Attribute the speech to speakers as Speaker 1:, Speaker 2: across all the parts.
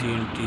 Speaker 1: TNT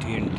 Speaker 1: TNT